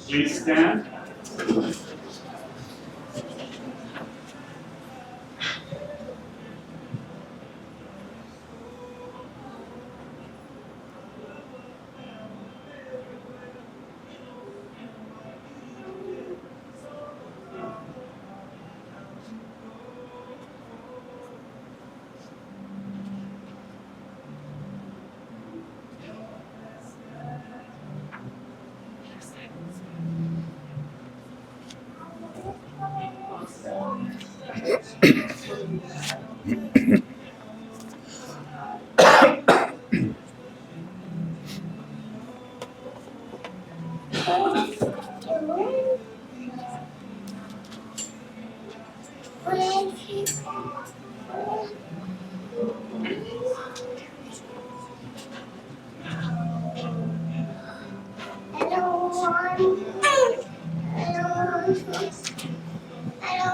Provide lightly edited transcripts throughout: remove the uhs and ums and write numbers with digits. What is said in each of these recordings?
Please stand.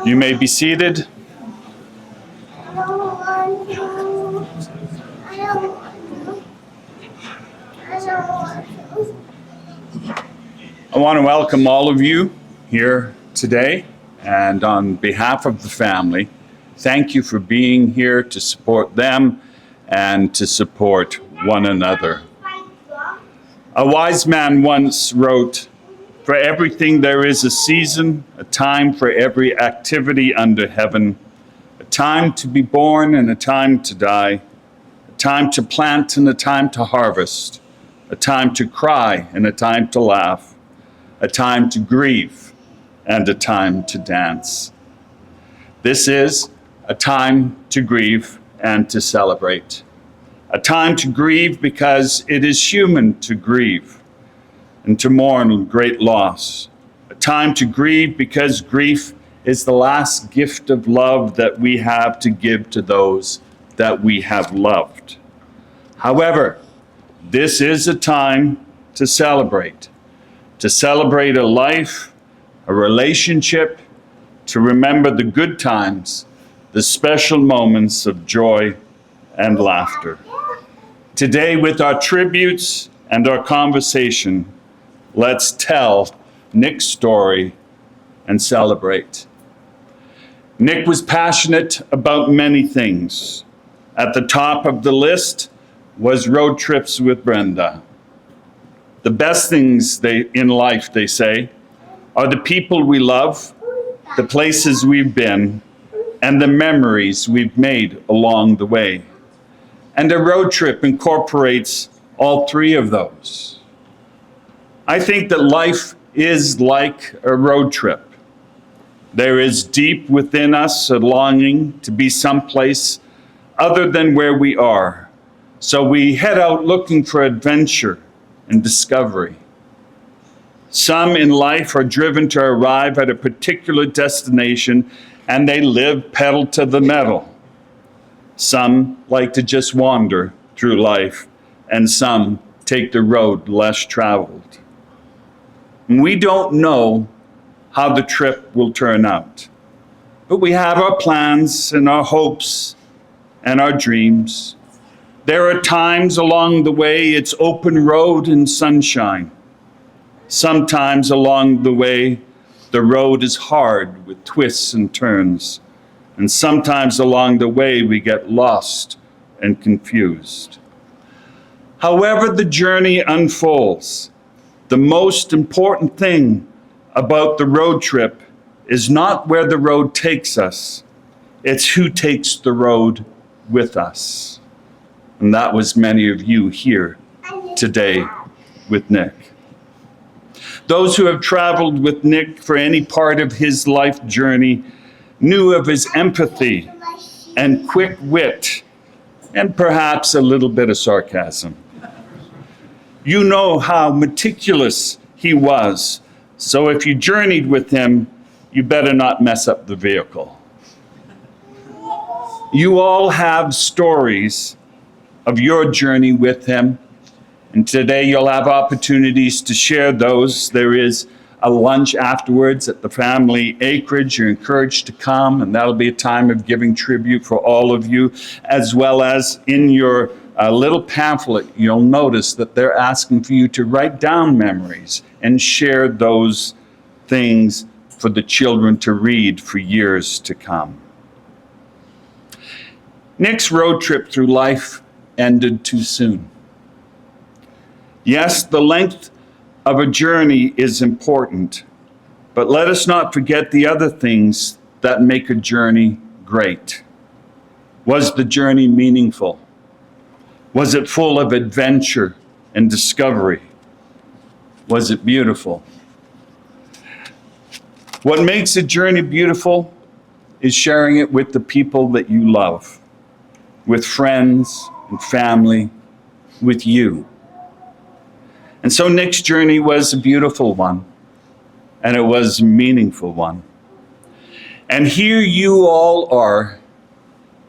You may be seated. I want to welcome all of you here today, and on behalf of the family, thank you for being here to support them and to support one another. A wise man once wrote, "For everything there is a season, a time for every activity under heaven, a time to be born and a time to die, a time to plant and a time to harvest, a time to cry and a time to laugh, a time to grieve and a time to dance." This is a time to grieve and to celebrate. A time to grieve because it is human to grieve and to mourn great loss. A time to grieve because grief is the last gift of love that we have to give to those that we have loved. However, this is a time to celebrate a life, a relationship, to remember the good times, the special moments of joy and laughter. Today, with our tributes and our conversation, let's tell Nick's story and celebrate. Nick was passionate about many things. At the top of the list was road trips with Brenda. The best things in life, they say, are the people we love, the places we've been, and the memories we've made along the way. And a road trip incorporates all three of those. I think that life is like a road trip. There is deep within us a longing to be someplace other than where we are. So we head out looking for adventure and discovery. Some in life are driven to arrive at a particular destination and they live pedal to the metal. Some like to just wander through life, and some take the road less traveled. And we don't know how the trip will turn out. But we have our plans and our hopes and our dreams. There are times along the way it's open road and sunshine. Sometimes along the way, the road is hard with twists and turns. And sometimes along the way, we get lost and confused. However the journey unfolds, the most important thing about the road trip is not where the road takes us, it's who takes the road with us. And that was many of you here today with Nick. Those who have traveled with Nick for any part of his life journey knew of his empathy and quick wit, and perhaps a little bit of sarcasm. You know how meticulous he was, so if you journeyed with him, you better not mess up the vehicle. You all have stories of your journey with him, and today you'll have opportunities to share those. There is a lunch afterwards at the family acreage. You're encouraged to come, and that'll be a time of giving tribute for all of you, as well as in your little pamphlet, you'll notice that they're asking for you to write down memories and share those things for the children to read for years to come. Nick's road trip through life ended too soon. Yes, the length of a journey is important, but let us not forget the other things that make a journey great. Was the journey meaningful? Was it full of adventure and discovery? Was it beautiful? What makes a journey beautiful is sharing it with the people that you love, with friends and family, with you. And so Nick's journey was a beautiful one, and it was a meaningful one. And here you all are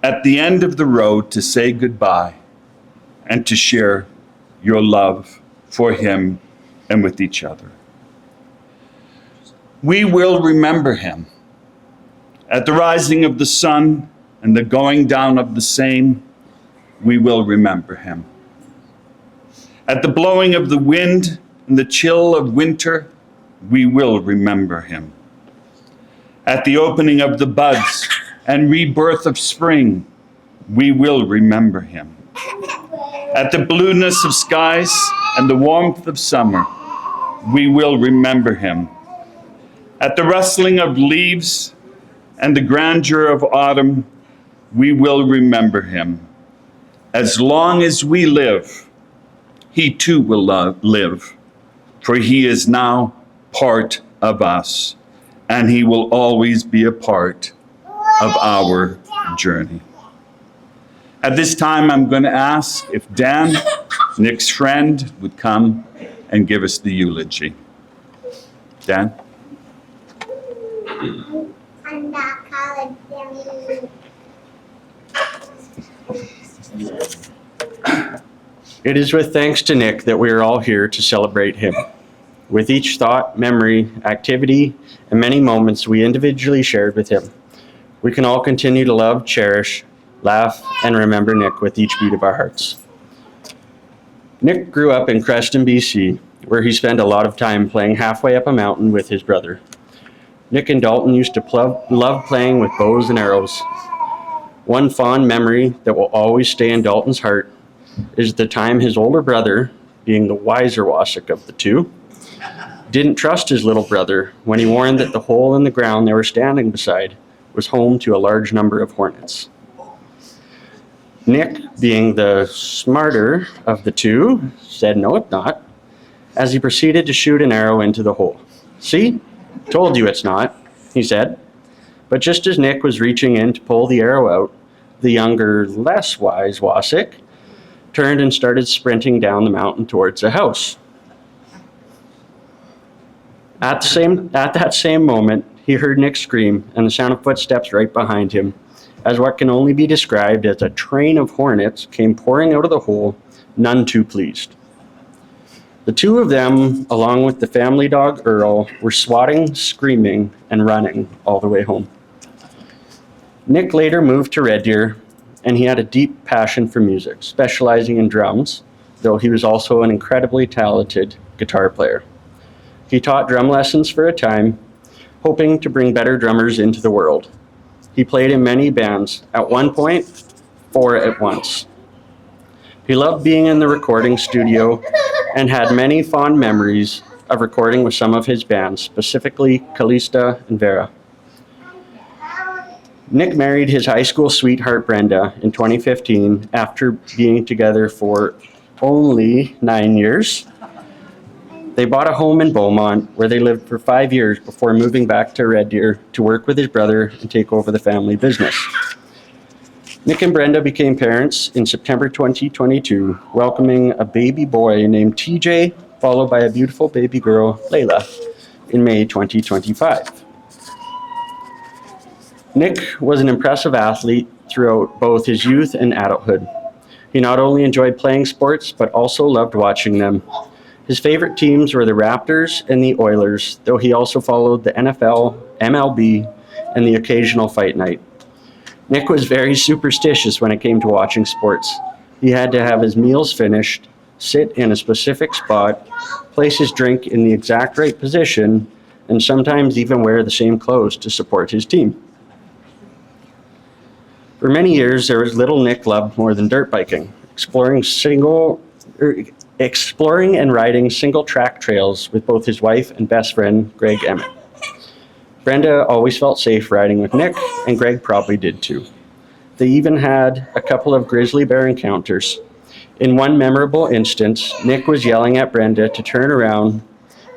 at the end of the road to say goodbye and to share your love for him and with each other. We will remember him. At the rising of the sun and the going down of the same, we will remember him. At the blowing of the wind and the chill of winter, we will remember him. At the opening of the buds and rebirth of spring, we will remember him. At the blueness of skies and the warmth of summer, we will remember him. At the rustling of leaves and the grandeur of autumn, we will remember him. As long as we live, he too will live, for he is now part of us, and he will always be a part of our journey. At this time, I'm going to ask if Dan, Nick's friend, would come and give us the eulogy. Dan? It is with thanks to Nick that we are all here to celebrate him. With each thought, memory, activity, and many moments we individually shared with him, we can all continue to love, cherish, laugh, and remember Nick with each beat of our hearts. Nick grew up in Creston, BC, where he spent a lot of time playing halfway up a mountain with his brother. Nick and Dalton used to love playing with bows and arrows. One fond memory that will always stay in Dalton's heart is the time his older brother, being the wiser Wassick of the two, didn't trust his little brother when he warned that the hole in the ground they were standing beside was home to a large number of hornets. Nick, being the smarter of the two, said, "No, it's not," as he proceeded to shoot an arrow into the hole. "See? Told you it's not," he said. But just as Nick was reaching in to pull the arrow out, the younger, less wise Wassick turned and started sprinting down the mountain towards the house. At that same moment, he heard Nick scream and the sound of footsteps right behind him, as what can only be described as a train of hornets came pouring out of the hole, none too pleased. The two of them, along with the family dog Earl, were swatting, screaming, and running all the way home. Nick later moved to Red Deer, and he had a deep passion for music, specializing in drums, though he was also an incredibly talented guitar player. He taught drum lessons for a time, hoping to bring better drummers into the world. He played in many bands, at one point, 4 at once. He loved being in the recording studio and had many fond memories of recording with some of his bands, specifically Callista and Vera. Nick married his high school sweetheart Brenda in 2015 after being together for only 9 years. They bought a home in Beaumont where they lived for 5 years before moving back to Red Deer to work with his brother and take over the family business. Nick and Brenda became parents in September 2022, welcoming a baby boy named TJ, followed by a beautiful baby girl, Layla, in May 2025. Nick was an impressive athlete throughout both his youth and adulthood. He not only enjoyed playing sports, but also loved watching them. His favorite teams were the Raptors and the Oilers, though he also followed the NFL, MLB, and the occasional fight night. Nick was very superstitious when it came to watching sports. He had to have his meals finished, sit in a specific spot, place his drink in the exact right position, and sometimes even wear the same clothes to support his team. For many years, there was little Nick loved more than dirt biking, exploring and riding single-track trails with both his wife and best friend, Greg Emmett. Brenda always felt safe riding with Nick, and Greg probably did too. They even had a couple of grizzly bear encounters. In one memorable instance, Nick was yelling at Brenda to turn around,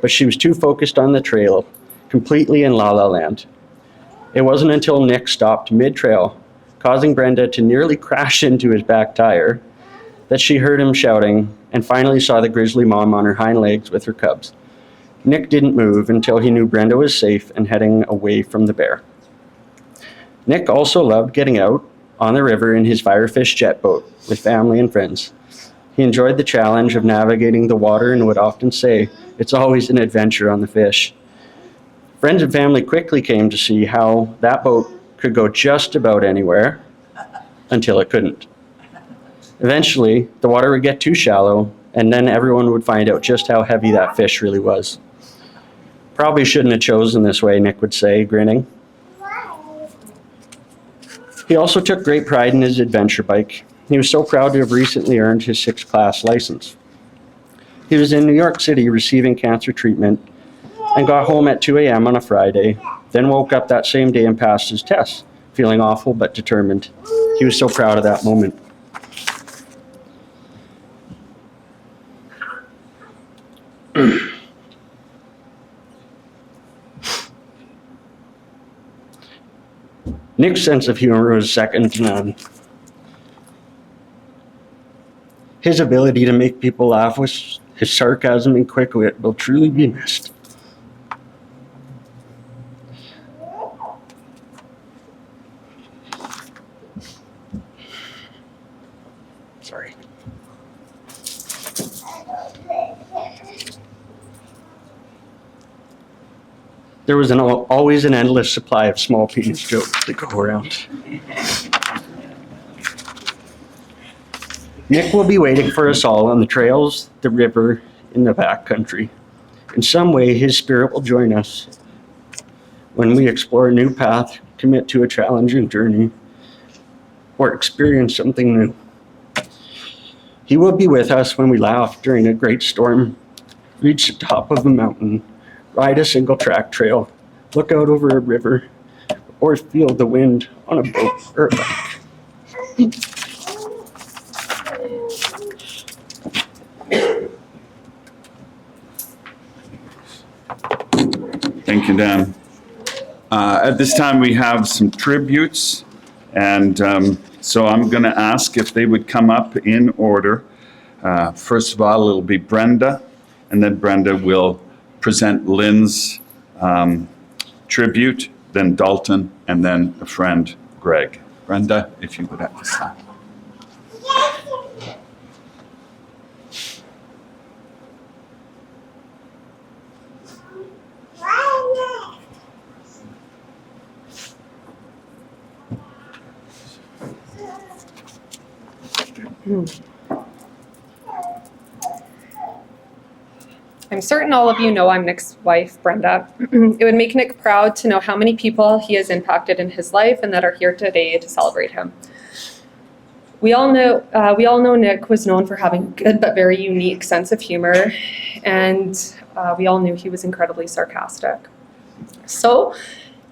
but she was too focused on the trail, completely in La La Land. It wasn't until Nick stopped mid-trail, causing Brenda to nearly crash into his back tire, that she heard him shouting and finally saw the grizzly mom on her hind legs with her cubs. Nick didn't move until he knew Brenda was safe and heading away from the bear. Nick also loved getting out on the river in his Firefish jet boat with family and friends. He enjoyed the challenge of navigating the water and would often say, "It's always an adventure on the fish." Friends and family quickly came to see how that boat could go just about anywhere until it couldn't. Eventually, the water would get too shallow, and then everyone would find out just how heavy that fish really was. "Probably shouldn't have chosen this way," Nick would say, grinning. He also took great pride in his adventure bike. He was so proud to have recently earned his 6th class license. He was in New York City receiving cancer treatment and got home at 2 a.m. on a Friday, then woke up that same day and passed his test, feeling awful but determined. He was so proud of that moment. Nick's sense of humor was second to none. His ability to make people laugh with his sarcasm and quick wit will truly be missed. Sorry. There was always an endless supply of small penis jokes to go around. Nick will be waiting for us all on the trails, the river, in the backcountry. In some way, his spirit will join us when we explore a new path, commit to a challenging journey, or experience something new. He will be with us when we laugh during a great storm, reach the top of a mountain, ride a single-track trail, look out over a river, or feel the wind on a boat or a bike. Thank you, Dan. At this time, we have some tributes, and so I'm going to ask if they would come up in order. First of all, it'll be Brenda, and then Brenda will present Lynn's tribute, then Dalton, and then a friend, Greg. Brenda, if you would at this time. I'm certain all of you know I'm Nick's wife, Brenda. It would make Nick proud to know how many people he has impacted in his life and that are here today to celebrate him. We all know Nick was known for having a good but very unique sense of humor, and we all knew he was incredibly sarcastic. So,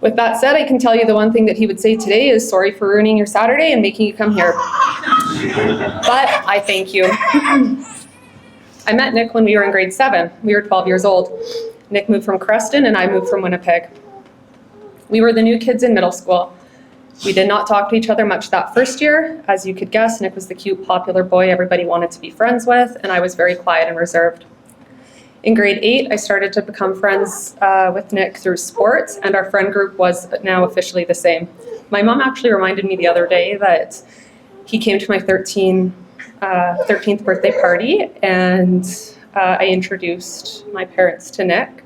with that said, I can tell you the one thing that he would say today is sorry for ruining your Saturday and making you come here. But I thank you. I met Nick when we were in grade 7. We were 12 years old. Nick moved from Creston and I moved from Winnipeg. We were the new kids in middle school. We did not talk to each other much that first year. As you could guess, Nick was the cute, popular boy everybody wanted to be friends with, and I was very quiet and reserved. In grade 8, I started to become friends with Nick through sports, and our friend group was now officially the same. My mom actually reminded me the other day that he came to my 13th birthday party, and I introduced my parents to Nick.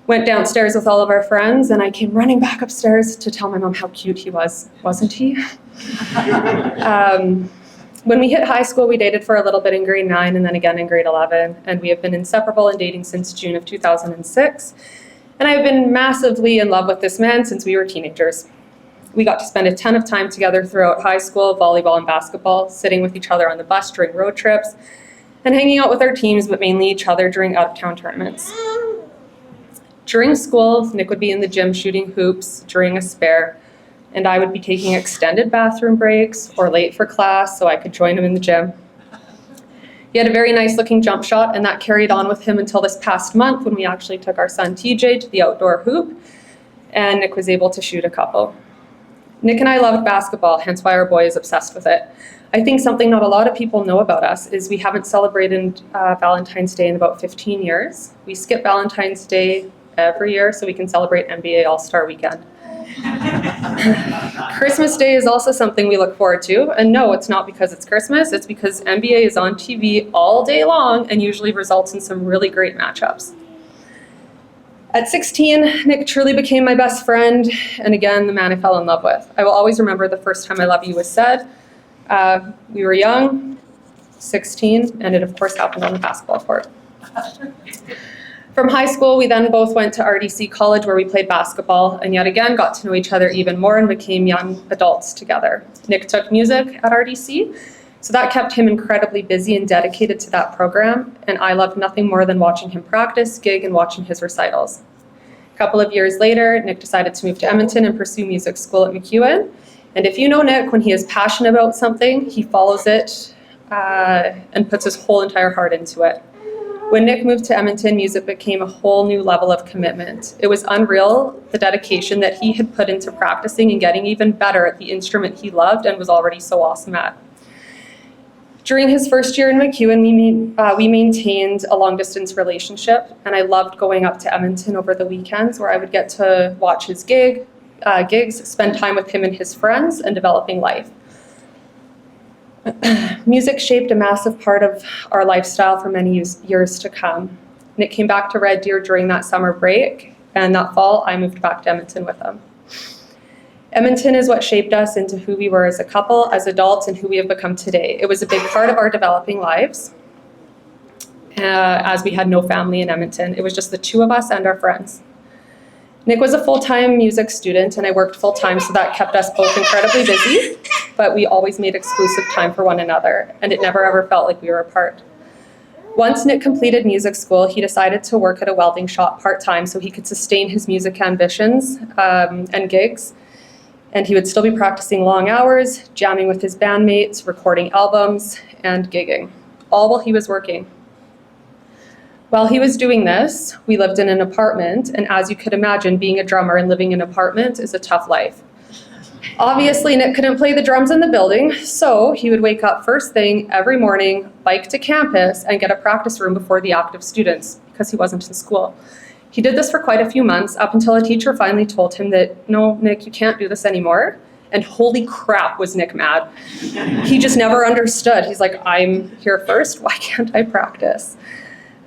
Went downstairs with all of our friends, and I came running back upstairs to tell my mom how cute he was, wasn't he? When we hit high school, we dated for a little bit in grade 9 and then again in grade 11, and we have been inseparable and dating since June of 2006. And I've been massively in love with this man since we were teenagers. We got to spend a ton of time together throughout high school, volleyball and basketball, sitting with each other on the bus during road trips, and hanging out with our teams, but mainly each other during out-of-town tournaments. During school, Nick would be in the gym shooting hoops during a spare, and I would be taking extended bathroom breaks or late for class so I could join him in the gym. He had a very nice looking jump shot, and that carried on with him until this past month when we actually took our son TJ to the outdoor hoop, and Nick was able to shoot a couple. Nick and I loved basketball, hence why our boy is obsessed with it. I think something not a lot of people know about us is we haven't celebrated Valentine's Day in about 15 years. We skip Valentine's Day every year so we can celebrate NBA All-Star Weekend. Christmas Day is also something we look forward to, and no, it's not because it's Christmas, it's because NBA is on TV all day long and usually results in some really great matchups. At 16, Nick truly became my best friend, and again, the man I fell in love with. I will always remember the first time I love you was said. We were young, 16, and it of course happened on the basketball court. From high school, we then both went to RDC College where we played basketball and yet again got to know each other even more and became young adults together. Nick took music at RDC, so that kept him incredibly busy and dedicated to that program, and I loved nothing more than watching him practice, gig, and watching his recitals. A couple of years later, Nick decided to move to Edmonton and pursue music school at MacEwan, and if you know Nick, when he is passionate about something, he follows it and puts his whole entire heart into it. When Nick moved to Edmonton, music became a whole new level of commitment. It was unreal, the dedication that he had put into practicing and getting even better at the instrument he loved and was already so awesome at. During his first year in MacEwan, we maintained a long-distance relationship, and I loved going up to Edmonton over the weekends where I would get to watch his gigs, spend time with him and his friends, and developing life. Music shaped a massive part of our lifestyle for many years to come. Nick came back to Red Deer during that summer break, and that fall I moved back to Edmonton with him. Edmonton is what shaped us into who we were as a couple, as adults, and who we have become today. It was a big part of our developing lives, as we had no family in Edmonton. It was just the two of us and our friends. Nick was a full-time music student, and I worked full-time, so that kept us both incredibly busy, but we always made exclusive time for one another, and it never ever felt like we were apart. Once Nick completed music school, he decided to work at a welding shop part-time so he could sustain his music ambitions and gigs, and he would still be practicing long hours, jamming with his bandmates, recording albums, and gigging, all while he was working. While he was doing this, we lived in an apartment, and as you could imagine, being a drummer and living in an apartment is a tough life. Obviously, Nick couldn't play the drums in the building, so he would wake up first thing every morning, bike to campus, and get a practice room before the active students, because he wasn't in school. He did this for quite a few months, up until a teacher finally told him that, no, Nick, you can't do this anymore. And holy crap, was Nick mad. He just never understood. He's like, I'm here first, why can't I practice?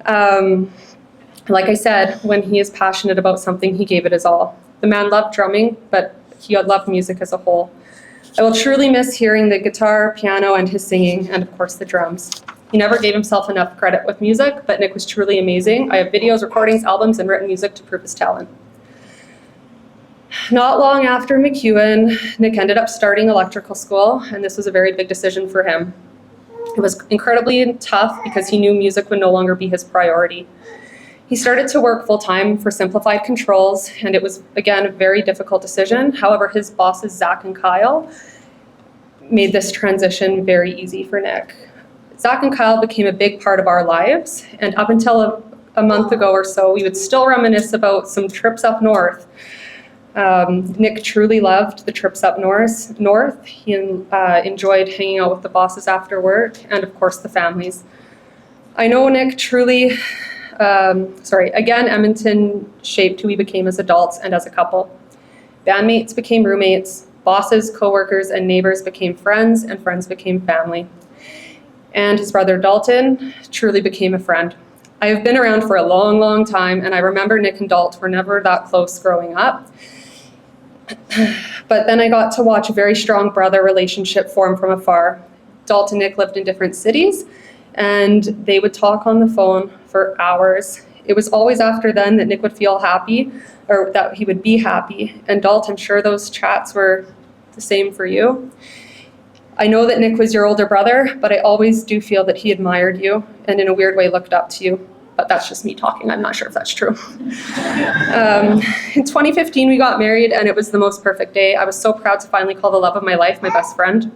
Like I said, when he is passionate about something, he gave it his all. The man loved drumming, but he loved music as a whole. I will truly miss hearing the guitar, piano, and his singing, and of course the drums. He never gave himself enough credit with music, but Nick was truly amazing. I have videos, recordings, albums, and written music to prove his talent. Not long after MacEwan, Nick ended up starting electrical school, and this was a very big decision for him. It was incredibly tough because he knew music would no longer be his priority. He started to work full-time for Simplified Controls, and it was, again, a very difficult decision. However, his bosses, Zach and Kyle, made this transition very easy for Nick. Zach and Kyle became a big part of our lives, and up until a month ago or so, we would still reminisce about some trips up north. Nick truly loved the trips up north. He enjoyed hanging out with the bosses after work, and of course the families. I know Nick truly, again, Edmonton shaped who we became as adults and as a couple. Bandmates became roommates, bosses, coworkers, and neighbors became friends, and friends became family. And his brother Dalton truly became a friend. I have been around for a long, long time, and I remember Nick and Dalt were never that close growing up. But then I got to watch a very strong brother relationship form from afar. Dalt and Nick lived in different cities, and they would talk on the phone for hours. It was always after then that Nick would feel happy, or that he would be happy. And Dalt, I'm sure those chats were the same for you. I know that Nick was your older brother, but I always do feel that he admired you and in a weird way looked up to you. But that's just me talking. I'm not sure if that's true. In 2015, we got married, and it was the most perfect day. I was so proud to finally call the love of my life my best friend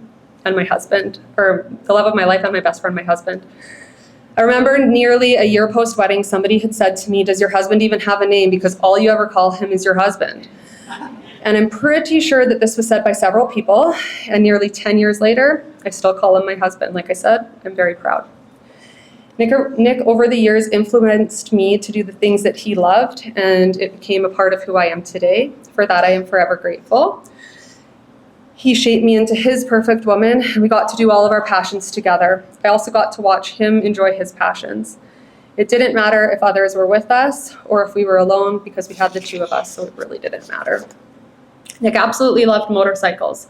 and my husband, or the love of my life and my best friend my husband. I remember nearly a year post-wedding, somebody had said to me, "Does your husband even have a name? Because all you ever call him is your husband." And I'm pretty sure that this was said by several people, and nearly 10 years later, I still call him my husband. Like I said, I'm very proud. Nick, over the years, influenced me to do the things that he loved, and it became a part of who I am today. For that, I am forever grateful. He shaped me into his perfect woman, and we got to do all of our passions together. I also got to watch him enjoy his passions. It didn't matter if others were with us or if we were alone, because we had the two of us, so it really didn't matter. Nick absolutely loved motorcycles.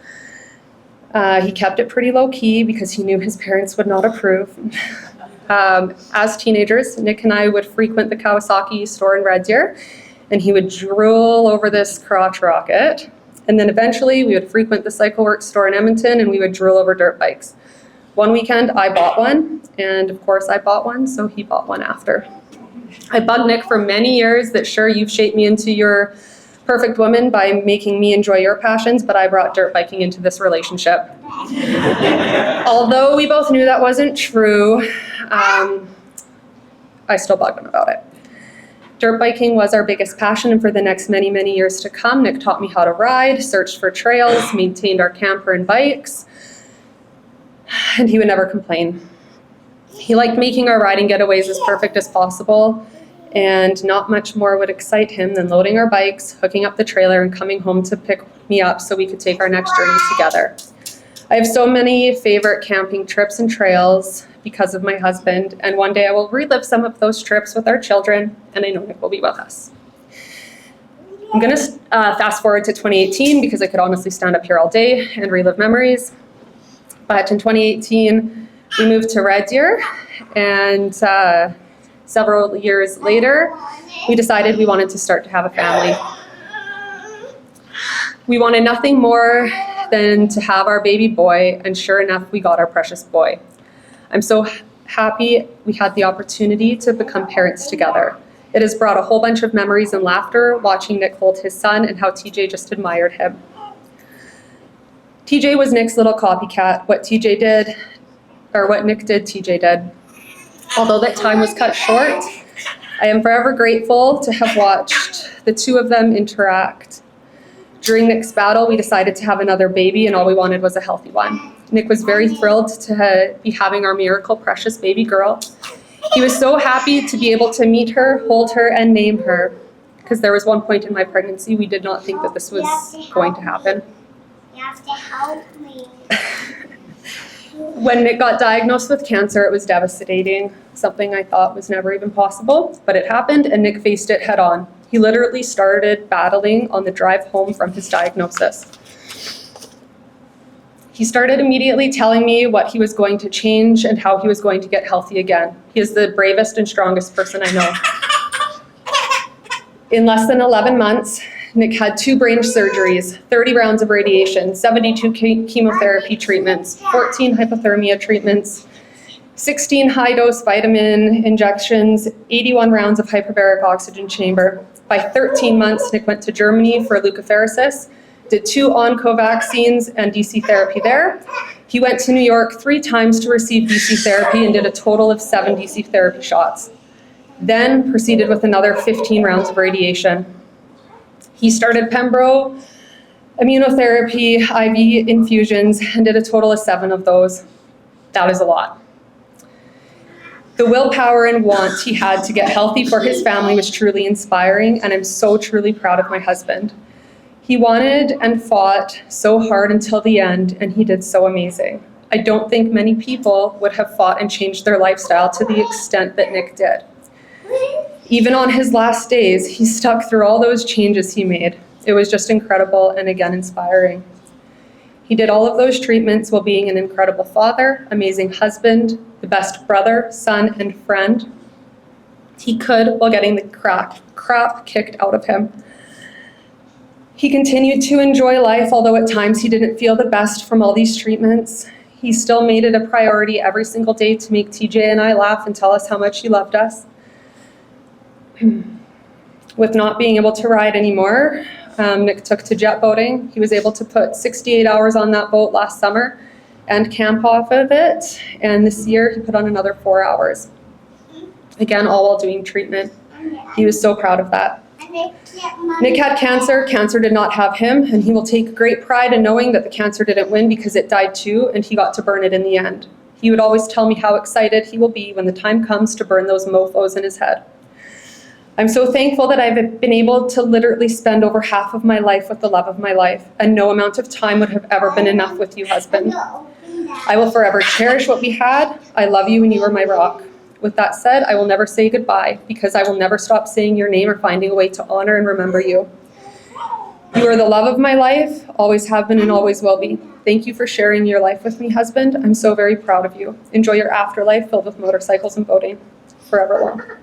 He kept it pretty low-key because he knew his parents would not approve. As teenagers, Nick and I would frequent the Kawasaki store in Red Deer, and he would drool over this crotch rocket. And then eventually we would frequent the Cycle Works store in Edmonton, and we would drool over dirt bikes. One weekend I bought one, and of course I bought one, so he bought one after. I bugged Nick for many years that sure, you've shaped me into your perfect woman by making me enjoy your passions, but I brought dirt biking into this relationship. Although we both knew that wasn't true, I still bugged him about it. Dirt biking was our biggest passion, and for the next many, many years to come, Nick taught me how to ride, searched for trails, maintained our camper and bikes, and he would never complain. He liked making our riding getaways as perfect as possible, and not much more would excite him than loading our bikes, hooking up the trailer, and coming home to pick me up so we could take our next journey together. I have so many favorite camping trips and trails because of my husband, and one day I will relive some of those trips with our children, and I know Nick will be with us. I'm going to fast forward to 2018 because I could honestly stand up here all day and relive memories. But in 2018, we moved to Red Deer, and several years later, we decided we wanted to start to have a family. We wanted nothing more than to have our baby boy, and sure enough, we got our precious boy. I'm so happy we had the opportunity to become parents together. It has brought a whole bunch of memories and laughter watching Nick hold his son and how TJ just admired him. TJ was Nick's little copycat. What Nick did, TJ did. Although that time was cut short, I am forever grateful to have watched the two of them interact. During Nick's battle, we decided to have another baby, and all we wanted was a healthy one. Nick was very thrilled to be having our miracle, precious baby girl. He was so happy to be able to meet her, hold her, and name her, because there was one point in my pregnancy we did not think that this was going to happen. You have to help me. When Nick got diagnosed with cancer, it was devastating, something I thought was never even possible, but it happened, and Nick faced it head on. He literally started battling on the drive home from his diagnosis. He started immediately telling me what he was going to change and how he was going to get healthy again. He is the bravest and strongest person I know. In less than 11 months, Nick had 2 brain surgeries, 30 rounds of radiation, 72 chemotherapy treatments, 14 hypothermia treatments, 16 high-dose vitamin injections, 81 rounds of hyperbaric oxygen chamber. By 13 months, Nick went to Germany for leukapheresis, did 2 onco vaccines and DC therapy there. He went to New York 3 times to receive DC therapy and did a total of 7 DC therapy shots. Then proceeded with another 15 rounds of radiation. He started Pembro, immunotherapy, IV infusions, and did a total of 7 of those. That is a lot. The willpower and want he had to get healthy for his family was truly inspiring, and I'm so truly proud of my husband. He wanted and fought so hard until the end, and he did so amazing. I don't think many people would have fought and changed their lifestyle to the extent that Nick did. Even on his last days, he stuck through all those changes he made. It was just incredible and again inspiring. He did all of those treatments while being an incredible father, amazing husband, the best brother, son, and friend he could while getting the crap kicked out of him. He continued to enjoy life, although at times he didn't feel the best from all these treatments. He still made it a priority every single day to make TJ and I laugh and tell us how much he loved us. With not being able to ride anymore, Nick took to jet boating. He was able to put 68 hours on that boat last summer and camp off of it. And this year he put on another 4 hours. Again, all while doing treatment. He was so proud of that. Nick had cancer. Cancer did not have him, and he will take great pride in knowing that the cancer didn't win because it died too, and he got to burn it in the end. He would always tell me how excited he will be when the time comes to burn those mofos in his head. I'm so thankful that I've been able to literally spend over half of my life with the love of my life, and no amount of time would have ever been enough with you, husband. I will forever cherish what we had. I love you and you are my rock. With that said, I will never say goodbye because I will never stop saying your name or finding a way to honor and remember you. You are the love of my life, always have been and always will be. Thank you for sharing your life with me, husband. I'm so very proud of you. Enjoy your afterlife filled with motorcycles and boating. Forevermore.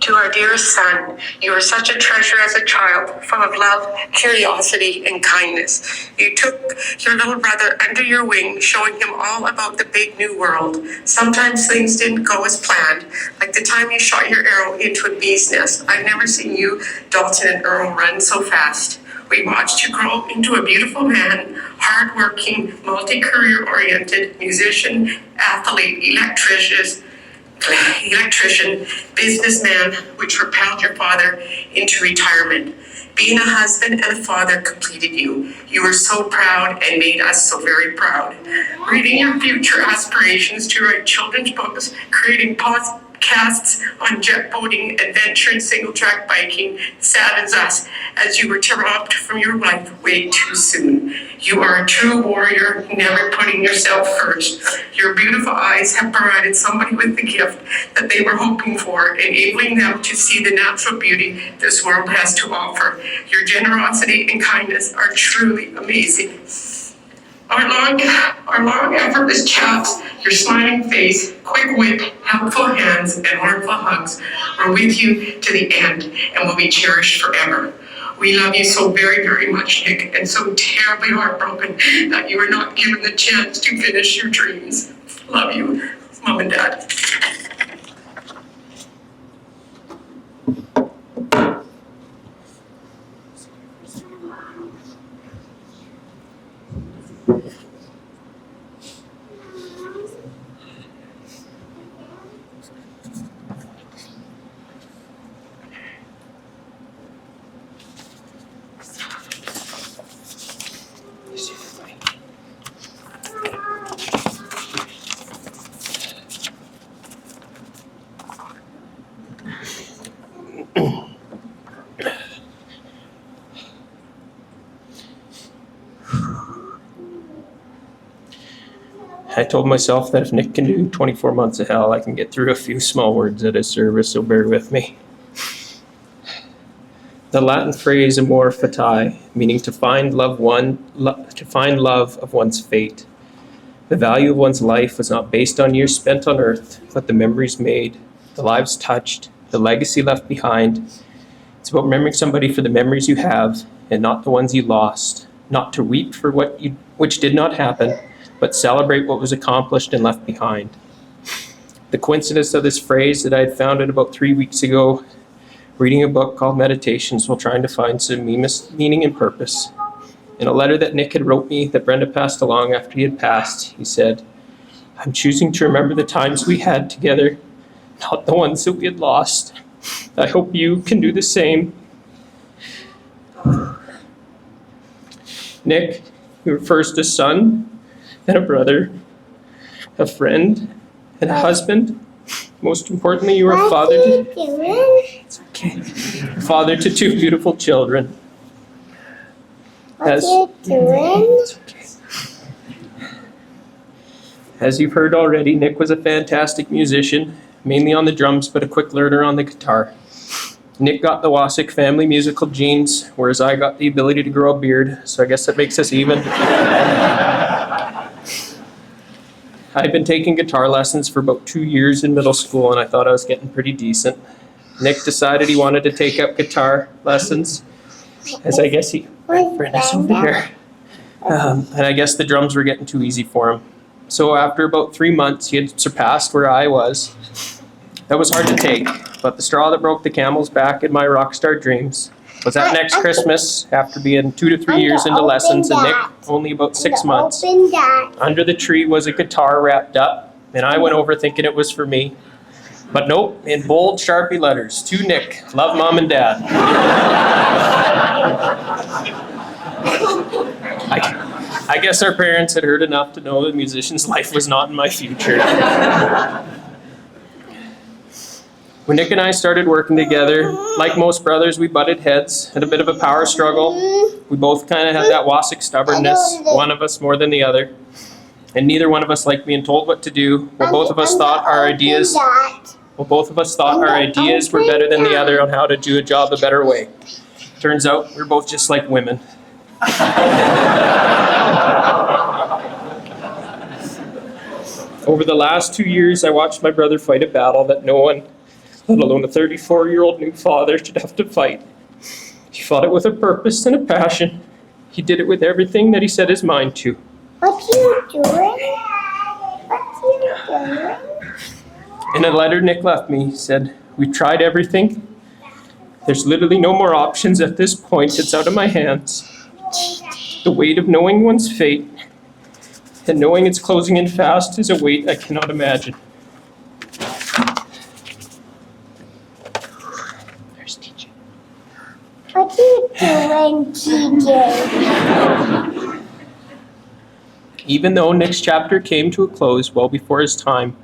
To our dearest son, you are such a treasure as a child, full of love, curiosity, and kindness. You took your little brother under your wing, showing him all about the big new world. Sometimes things didn't go as planned, like the time you shot your arrow into a bee's nest. I've never seen you, Dalton, and Earl run so fast. We watched you grow into a beautiful man, hardworking, multi-career oriented musician, athlete, electrician, businessman, which propelled your father into retirement. Being a husband and a father completed you. You were so proud and made us so very proud. Reading your future aspirations to write children's books, creating podcasts on jet boating, adventure, and single-track biking saddens us as you were robbed from your life way too soon. You are a true warrior, never putting yourself first. Your beautiful eyes have provided somebody with the gift that they were hoping for, enabling them to see the natural beauty this world has to offer. Your generosity and kindness are truly amazing. Our long, effortless chats, your smiling face, quick wit, helpful hands, and heartful hugs were with you to the end and will be cherished forever. We love you so very, very much, Nick, and so terribly heartbroken that you were not given the chance to finish your dreams. Love you, Mom and Dad. I told myself that if Nick can do 24 months of hell, I can get through a few small words at his service, so bear with me. The Latin phrase amor fati, meaning to find love of one's fate. The value of one's life was not based on years spent on earth, but the memories made, the lives touched, the legacy left behind. It's about remembering somebody for the memories you have and not the ones you lost, not to weep for which did not happen, but celebrate what was accomplished and left behind. The coincidence of this phrase that I had found it about 3 weeks ago, reading a book called Meditations while trying to find some meaning and purpose. In a letter that Nick had wrote me that Brenda passed along after he had passed, he said, "I'm choosing to remember the times we had together, not the ones that we had lost. I hope you can do the same." Nick, you were first a son, then a brother, a friend, and a husband. Most importantly, you were a father father to two beautiful children. As you've heard already, Nick was a fantastic musician, mainly on the drums, but a quick learner on the guitar. Nick got the Wassick family musical genes, whereas I got the ability to grow a beard, so I guess that makes us even. I'd been taking guitar lessons for about 2 years in middle school, and I thought I was getting pretty decent. Nick decided he wanted to take up guitar lessons, as I guess Brenda's over there. And I guess the drums were getting too easy for him. So after about 3 months, he had surpassed where I was. That was hard to take, but the straw that broke the camel's back in my rock star dreams was that next Christmas, after being 2 to 3 years into lessons and Nick only about 6 months, under the tree was a guitar wrapped up, and I went over thinking it was for me. But nope, in bold Sharpie letters, to Nick, love Mom and Dad. I guess our parents had heard enough to know the musician's life was not in my future. When Nick and I started working together, like most brothers, we butted heads, had a bit of a power struggle. We both kind of had that Wassick stubbornness, one of us more than the other. And neither one of us liked being told what to do. Both of us thought our ideas were better than the other on how to do a job a better way. Turns out we're both just like women. Over the last 2 years, I watched my brother fight a battle that no one, let alone a 34-year-old new father, should have to fight. He fought it with a purpose and a passion. He did it with everything that he set his mind to. What are you doing? In a letter Nick left me, he said, "We've tried everything. There's literally no more options at this point. It's out of my hands. The weight of knowing one's fate and knowing it's closing in fast is a weight I cannot imagine." There's TJ. What are you doing, TJ? Even though Nick's chapter came to a close well before his time,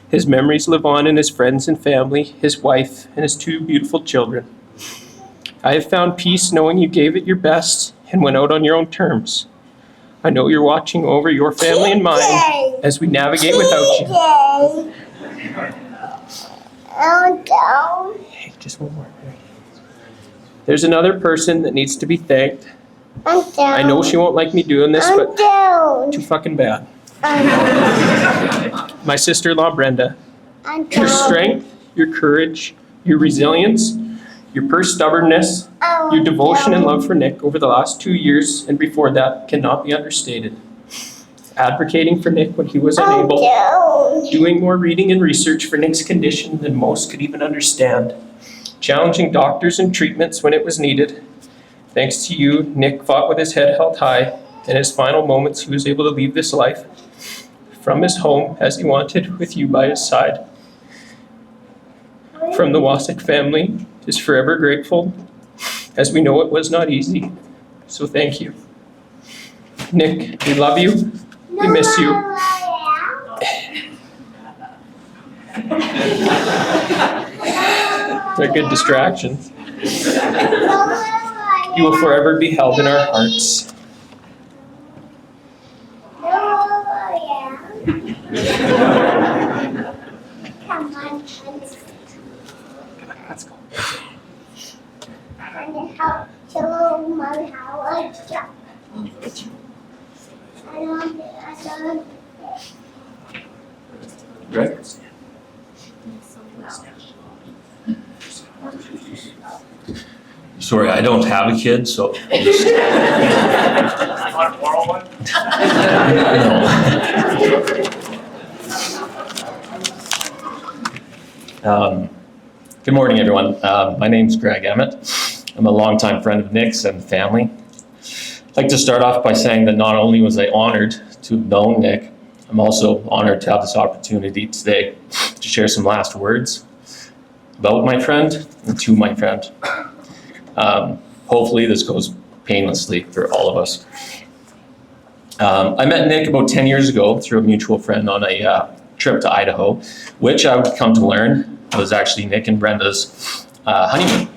his memories live on in his friends and family, his wife, and his two beautiful children. I have found peace knowing you gave it your best and went out on your own terms. I know you're watching over your family and mine as we navigate without you. Oh, no. Hey, just one more. There's another person that needs to be thanked. I know she won't like me doing this, but too fucking bad. My sister-in-law, Brenda. Your strength, your courage, your resilience, your stubbornness, your devotion and love for Nick over the last 2 years and before that cannot be understated. Advocating for Nick when he was unable, doing more reading and research for Nick's condition than most could even understand, challenging doctors and treatments when it was needed. Thanks to you, Nick fought with his head held high. In his final moments, he was able to leave this life from his home as he wanted, with you by his side. From the Wassick family is forever grateful, as we know it was not easy. So thank you. Nick, we love you. We miss you. They're good distractions. You will forever be held in our hearts. Greg? Sorry, I don't have a kid, so I'll just. Good morning, everyone. My name's Greg Emmett. I'm a longtime friend of Nick's and the family. I'd like to start off by saying that not only was I honored to have known Nick, I'm also honored to have this opportunity today to share some last words about my friend and to my friend. Hopefully this goes painlessly for all of us. I met Nick about 10 years ago through a mutual friend on a trip to Idaho, which I would come to learn was actually Nick and Brenda's honeymoon,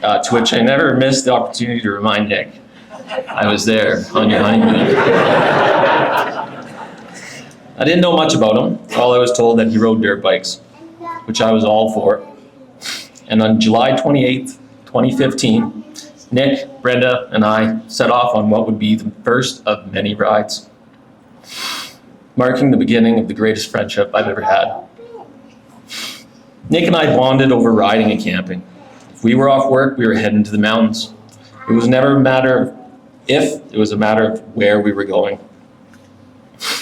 to which I never missed the opportunity to remind Nick I was there on your honeymoon. I didn't know much about him. All I was told that he rode dirt bikes, which I was all for. And on July 28th, 2015, Nick, Brenda, and I set off on what would be the first of many rides, marking the beginning of the greatest friendship I've ever had. Nick and I bonded over riding and camping. If we were off work, we were heading to the mountains. It was never a matter of if, it was a matter of where we were going.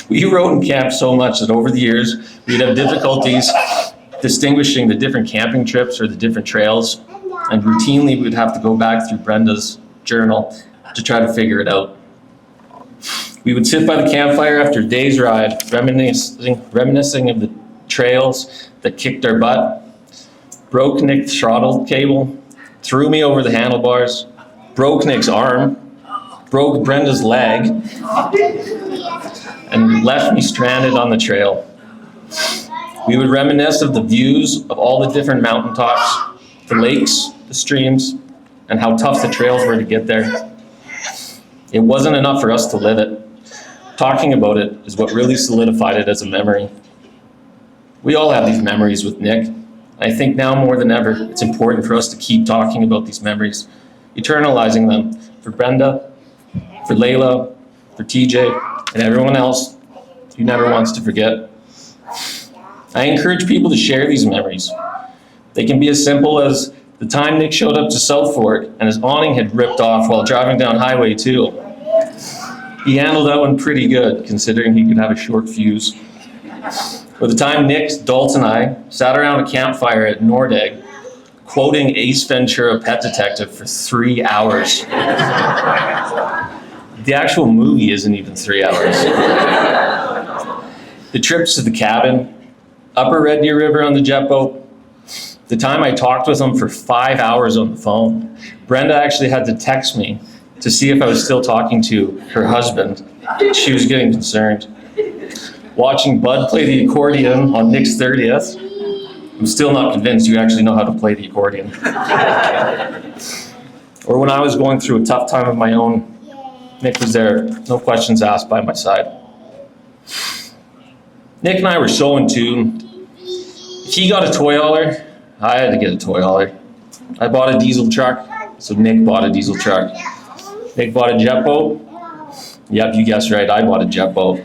We rode and camped so much that over the years, we'd have difficulties distinguishing the different camping trips or the different trails, and routinely we'd have to go back through Brenda's journal to try to figure it out. We would sit by the campfire after a day's ride, reminiscing of the trails that kicked our butt, broke Nick's throttle cable, threw me over the handlebars, broke Nick's arm, broke Brenda's leg, and left me stranded on the trail. We would reminisce of the views of all the different mountaintops, the lakes, the streams, and how tough the trails were to get there. It wasn't enough for us to live it. Talking about it is what really solidified it as a memory. We all have these memories with Nick. I think now more than ever, it's important for us to keep talking about these memories, eternalizing them for Brenda, for Layla, for TJ, and everyone else who never wants to forget. I encourage people to share these memories. They can be as simple as the time Nick showed up to South Fork and his awning had ripped off while driving down Highway 2. He handled that one pretty good, considering he could have a short fuse. Or the time Nick, Dalt, and I sat around a campfire at Nordegg, quoting Ace Ventura: Pet Detective for 3 hours. The actual movie isn't even 3 hours. The trips to the cabin, Upper Red Deer River on the jet boat, the time I talked with him for 5 hours on the phone. Brenda actually had to text me to see if I was still talking to her husband. She was getting concerned. Watching Bud play the accordion on Nick's 30th. I'm still not convinced you actually know how to play the accordion. Or when I was going through a tough time of my own, Nick was there, no questions asked, by my side. Nick and I were so in tune. If he got a toy hauler, I had to get a toy hauler. I bought a diesel truck, so Nick bought a diesel truck. Nick bought a jet boat. Yep, you guessed right, I bought a jet boat.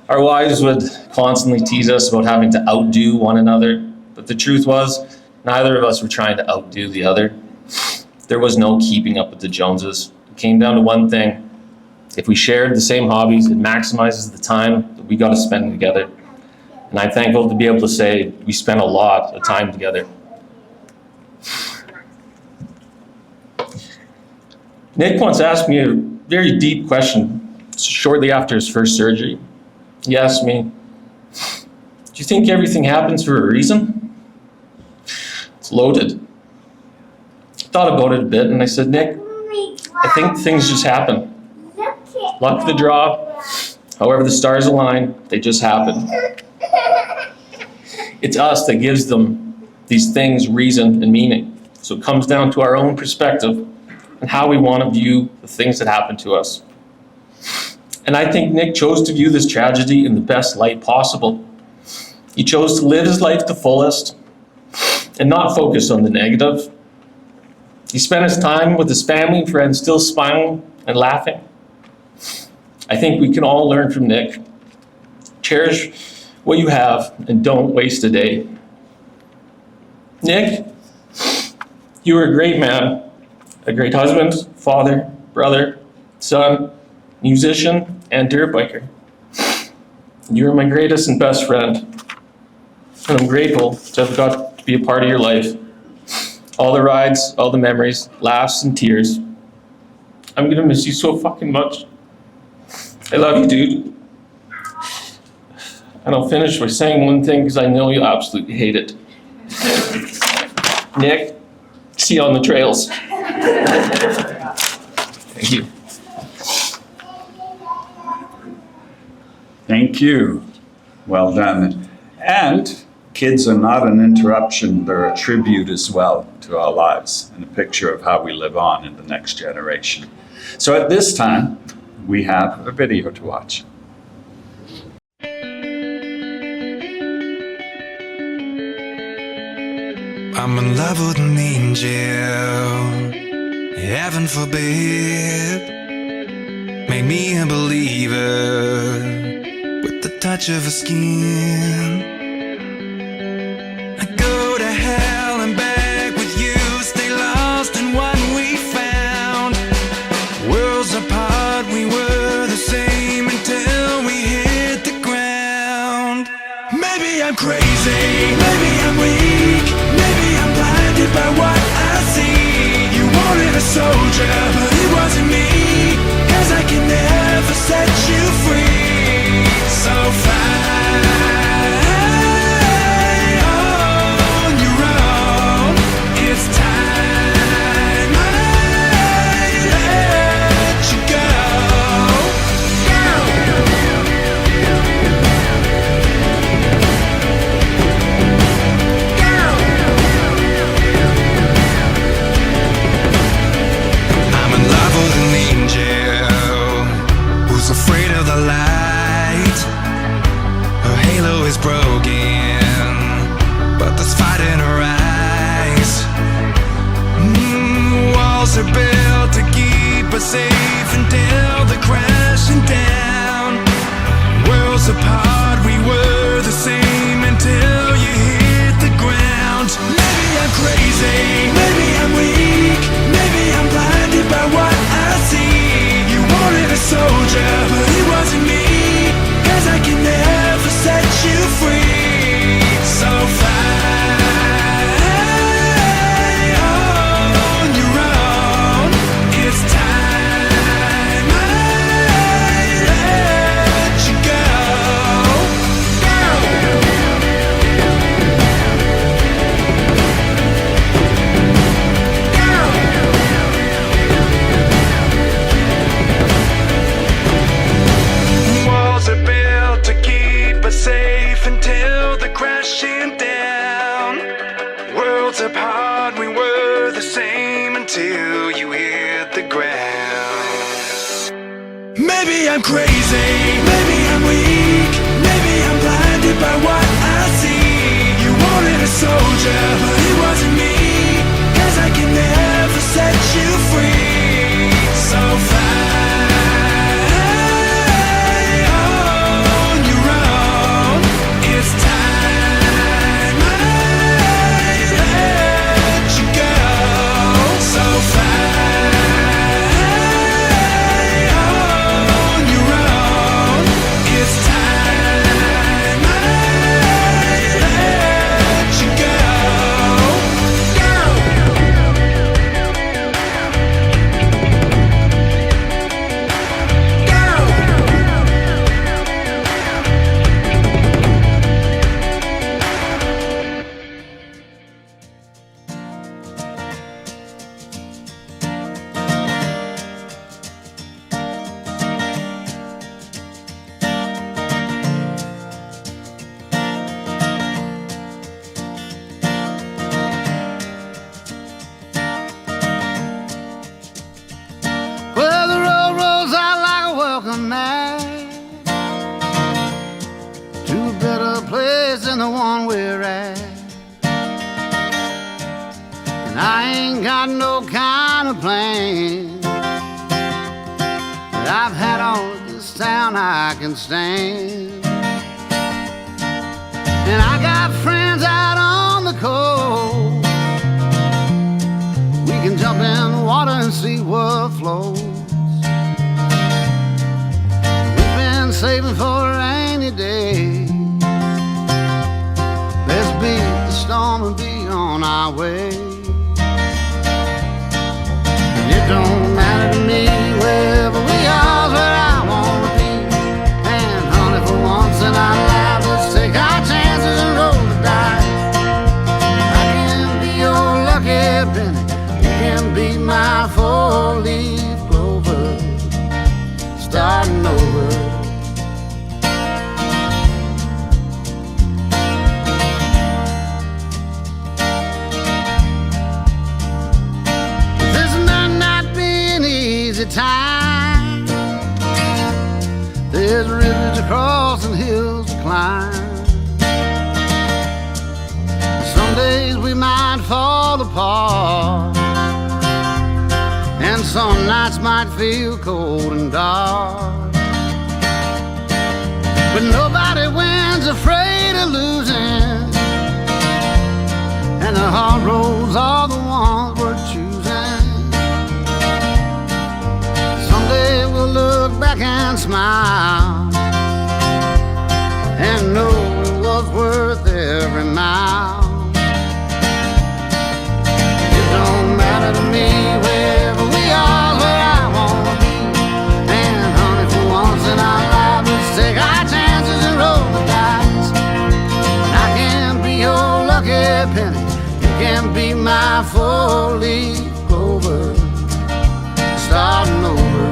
Our wives would constantly tease us about having to outdo one another, but the truth was, neither of us were trying to outdo the other. There was no keeping up with the Joneses. It came down to one thing. If we shared the same hobbies, it maximizes the time that we got to spend together. And I'm thankful to be able to say we spent a lot of time together. Nick once asked me a very deep question shortly after his first surgery. He asked me, "Do you think everything happens for a reason?" It's loaded. I thought about it a bit and I said, "Nick, I think things just happen. Luck of the draw, however the stars align, they just happen. It's us that gives them these things reason and meaning. So it comes down to our own perspective and how we want to view the things that happen to us." And I think Nick chose to view this tragedy in the best light possible. He chose to live his life to fullest and not focus on the negative. He spent his time with his family and friends still smiling and laughing. I think we can all learn from Nick. Cherish what you have and don't waste a day. Nick, you were a great man, a great husband, father, brother, son, musician, and dirt biker. You are my greatest and best friend, and I'm grateful to have got to be a part of your life. All the rides, all the memories, laughs, and tears. I'm gonna miss you so fucking much. I love you, dude. And I'll finish by saying one thing because I know you absolutely hate it. Nick, see you on the trails. Thank you. Thank you. Well done. And kids are not an interruption, they're a tribute as well to our lives and a picture of how we live on in the next generation. So at this time, we have a video to watch. I'm in love with an angel, heaven forbid. Made me a believer with the touch of her skin. I go to hell and back with you, stay lost in what we found. Worlds apart, we were the same until we hit the ground. Maybe I'm crazy, maybe I'm weak, maybe I'm blinded by what I see. You wanted a soldier, but it wasn't me, 'cause I can never set you free. So fly on your own, it's time I let you go. I'm in love with an angel who's afraid of the light. Her halo is broken, but there's fight in her eyes. Walls are built to keep us safe until they're crashing down. Worlds apart, we were the same until you hit the ground. Maybe I'm crazy, maybe I'm weak, maybe I'm blinded by what I see. You wanted a soldier, but it wasn't me, 'cause I can never set you free. So fly on your own, it's time I let you go. Walls are built to keep us safe until they're crashing down. Worlds apart, we were the same until you hit the ground. Maybe I'm crazy, maybe I'm weak, maybe I'm blinded by what I see. You wanted a soldier, but it wasn't me, 'cause I can never set you free. So fly on your own, it's time I let you go. So fly on your own, it's time I let you go. Well, the road rolls out like a welcome mat to a better place than the one we're at. And I ain't got no kind of plan that I've had all this time. one I can stand. And I got friends out on the coast. We can jump in the water and see what flows. We've been saving for a rainy day. Let's beat the storm and be on our way. And it don't matter to me wherever we are, where I wanna be. And honey, for once in our lives, let's take our chances and roll the dice. I can be your lucky penny, you can be my four-leaf clover, starting over. This might not be an easy time. There's rivers to cross and hills to climb. Some days we might fall apart, and some nights might feel cold and dark. But nobody wins afraid of losing, and the hard roads are the ones we're choosing. Someday we'll look back and smile and know it was worth every mile. It don't matter to me wherever we are, where I wanna be. And honey, for once in our lives, let's take our chances and roll the dice. I can be your lucky penny, you can be my four-leaf clover, starting over,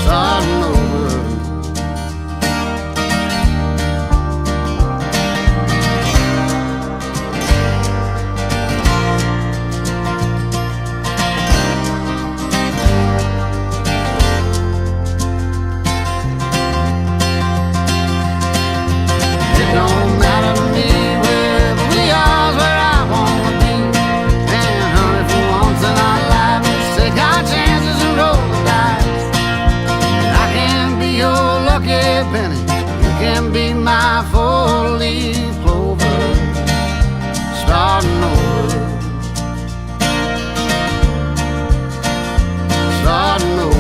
starting over. It don't matter to me wherever we are, where I wanna be. And honey, for once in our lives, let's take our chances and roll the dice. I can be your lucky penny, you can be my four-leaf clover, starting over, starting over.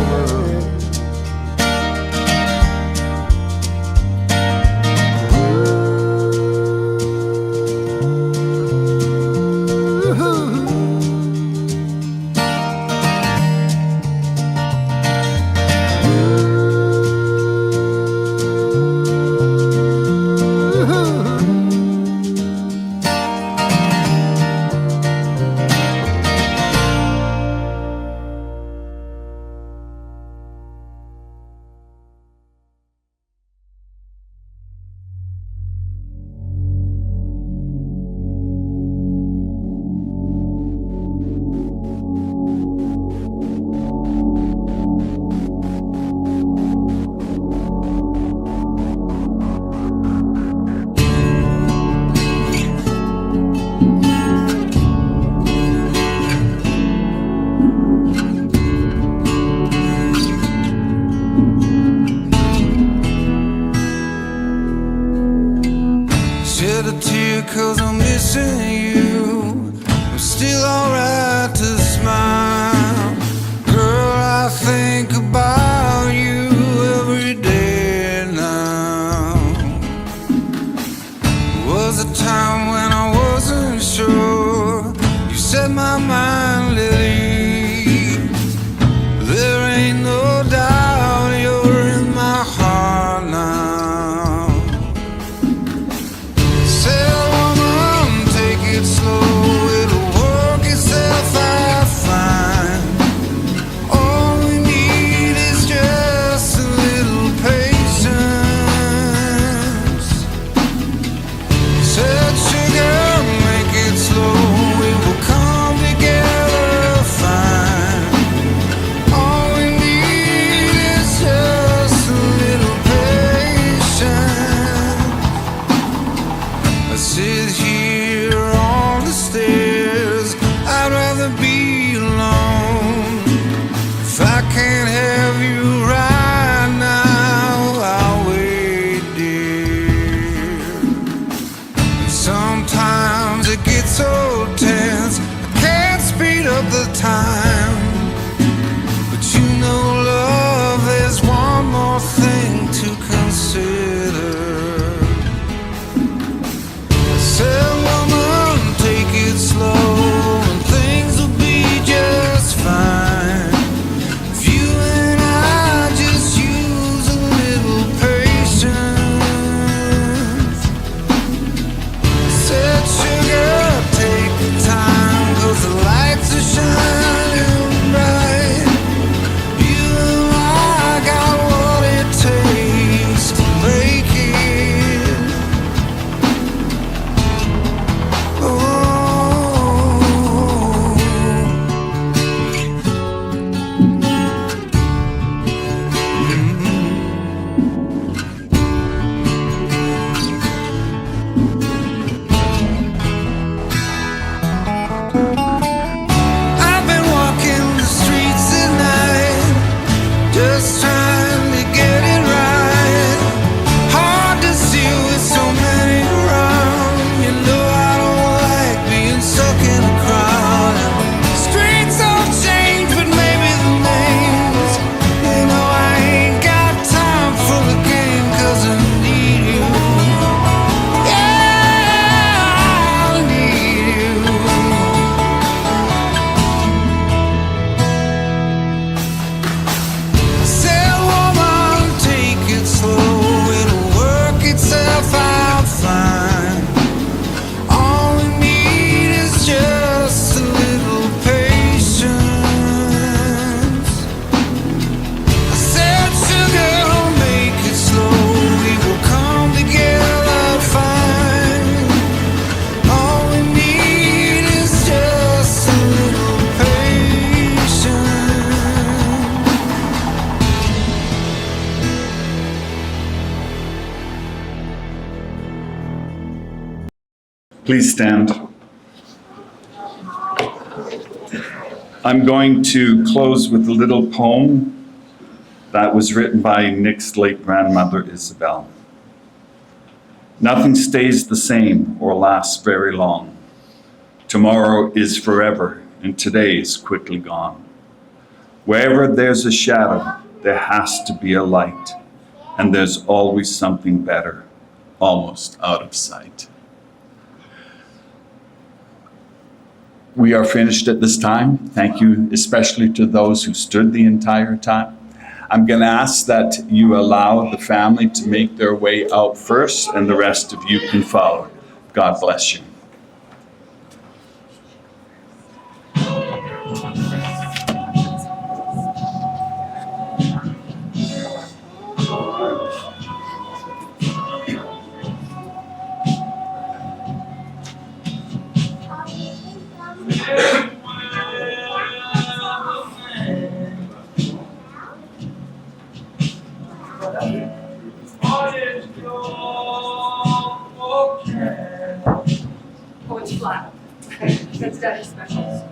Shed a tear 'cause I'm missing you. I'm still alright to smile. Girl, I think about you every day now. Was a time when I wasn't sure. You set my mind at ease. There ain't no doubt you're in my heart now. Sail woman, take finally get it right. Hard to see with so many around. You know I don't like being stuck in a crowd. Streets all change, but maybe the names. You know I ain't got time for the game, 'cause I need you. Yeah, I need you. Said woman, take it slow, it'll work itself out fine. All we need is just a little patience. I said sugar, make it slow, we will come together fine. All we need is just a little patience. Please stand. I'm going to close with a little poem that was written by Nick's late grandmother, Isabel. Nothing stays the same or lasts very long. Tomorrow is forever, and today is quickly gone. Wherever there's a shadow, there has to be a light, and there's always something better, almost out of sight. We are finished at this time. Thank you especially to those who stood the entire time. I'm going to ask that you allow the family to make their way out first, and the rest of you can follow. God bless you. Oh, it's flat. Okay, that's Daddy's specials.